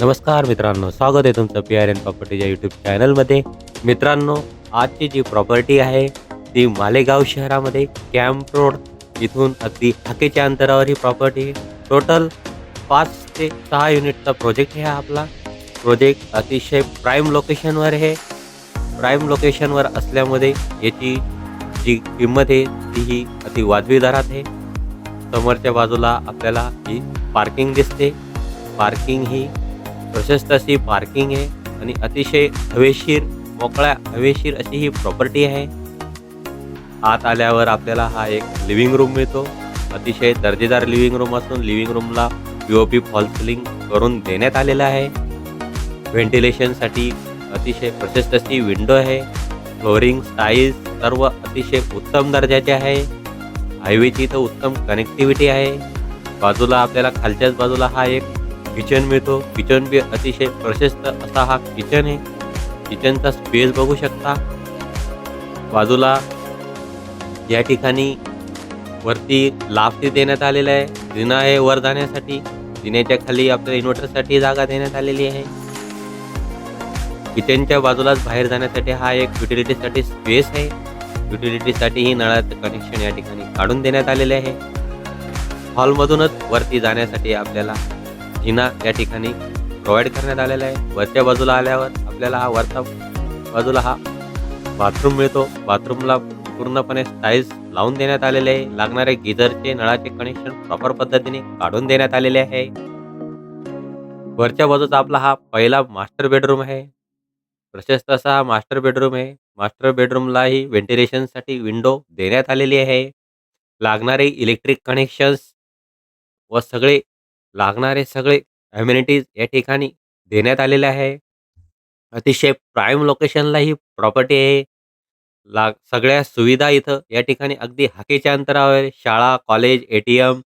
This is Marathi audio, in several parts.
नमस्कार मित्रांनो, स्वागत आहे तुमचं पी-आर-एन प्रॉपर्टी या यूट्यूब चॅनलमध्ये. मित्रांनो, आजची जी प्रॉपर्टी आहे, ती मालेगाव शहरामध्ये कॅम्प रोड इथून अगदी हाकेच्या अंतरावर ही प्रॉपर्टी आहे. टोटल 5 ते 6 युनिटचा प्रोजेक्ट आहे हा आपला. प्रोजेक्ट अतिशय प्राईम लोकेशनवर आहे. प्राईम लोकेशनवर असल्यामुळे याची जी किंमत आहे, तीही अति वाजवी दरात आहे. समोरच्या बाजूला आपल्याला ही पार्किंग दिसते. पार्किंग ही प्रशस्त अशी पार्किंग आहे आणि अतिशय हवेशीर, मोकळ्या हवेशीर अशी ही प्रॉपर्टी आहे. आत आल्यावर आपल्याला हा एक लिव्हिंग रूम मिळतो. अतिशय दर्जेदार लिव्हिंग रूम असून लिव्हिंग रूमला पी-ओ-पी फॉल सिलिंग करून देण्यात आलेलं आहे. व्हेंटिलेशनसाठी अतिशय प्रशस्त अशी विंडो आहे. फ्लोरिंग, टाईल्स सर्व अतिशय उत्तम दर्जाचे आहे. हायवेची इथं उत्तम कनेक्टिव्हिटी आहे. बाजूला आपल्याला खालच्याच बाजूला हा एक किचन मिळतो. किचन बी अतिशय प्रशस्त असा हा किचन आहे. किचनचा स्पेस बघू शकता. बाजूला या ठिकाणी वरती लाफ्ट देण्यात आलेला आहे. जिना आहे वर जाण्यासाठी. जिन्याच्या खाली आपल्याला इन्व्हर्टरसाठी जागा देण्यात आलेली आहे. किचनच्या बाजूलाच बाहेर जाण्यासाठी हा एक युटिलिटीसाठी स्पेस आहे. युटिलिटीसाठीही नळाचं कनेक्शन या ठिकाणी काढून देण्यात आलेले आहे. हॉलमधूनच वरती जाण्यासाठी आपल्याला जिना या ठिकाणी प्रोव्हाईड करण्यात आलेला आहे. वरच्या बाजूला आल्यावर आपल्याला हा वरचा बाजूला हा बाथरूम मिळतो. बाथरूमला पूर्णपणे टाईल्स लावून देण्यात आलेले आहे. लागणारे गिझरचे नळाचे कनेक्शन प्रॉपर पद्धतीने काढून देण्यात आलेले आहे. वरच्या बाजूचा आपला हा पहिला मास्टर बेडरूम आहे. प्रशस्त असा हा मास्टर बेडरूम आहे. मास्टर बेडरूमलाही व्हेंटिलेशनसाठी विंडो देण्यात आलेली आहे. लागणारे इलेक्ट्रिक कनेक्शन्स व लागणारे सगळे अम्युनिटीज या ठिकाणी देण्यात आलेले आहे. अतिशय प्राईम लोकेशनला ही प्रॉपर्टी आहे. सगळ्या सुविधा इथं या ठिकाणी अगदी हाकेच्या अंतरावर आहे. शाळा, कॉलेज, ए-टी-एम,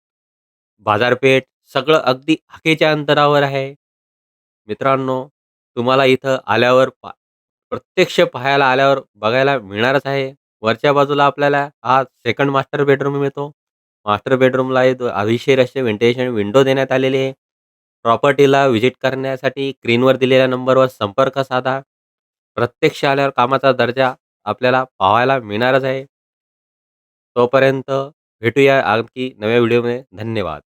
बाजारपेठ सगळं अगदी हाकेच्या अंतरावर आहे. मित्रांनो, तुम्हाला इथं आल्यावर प्रत्यक्ष पाहायला आल्यावर बघायला मिळणारच आहे. वरच्या बाजूला आपल्याला हा सेकंड मास्टर बेडरूम मिळतो. मास्टर बेडरूमला हवेशीर असे व्हेंटिलेशन विंडो देण्यात आलेली आहे. प्रॉपर्टीला व्हिजिट करण्यासाठी स्क्रीनवर दिलेल्या नंबरवर संपर्क साधा. प्रत्यक्ष आल्यावर कामाचा दर्जा आपल्याला पाहायला मिळणारच आहे. तोपर्यंत भेटूया आणखी नव्या व्हिडिओमध्ये. धन्यवाद.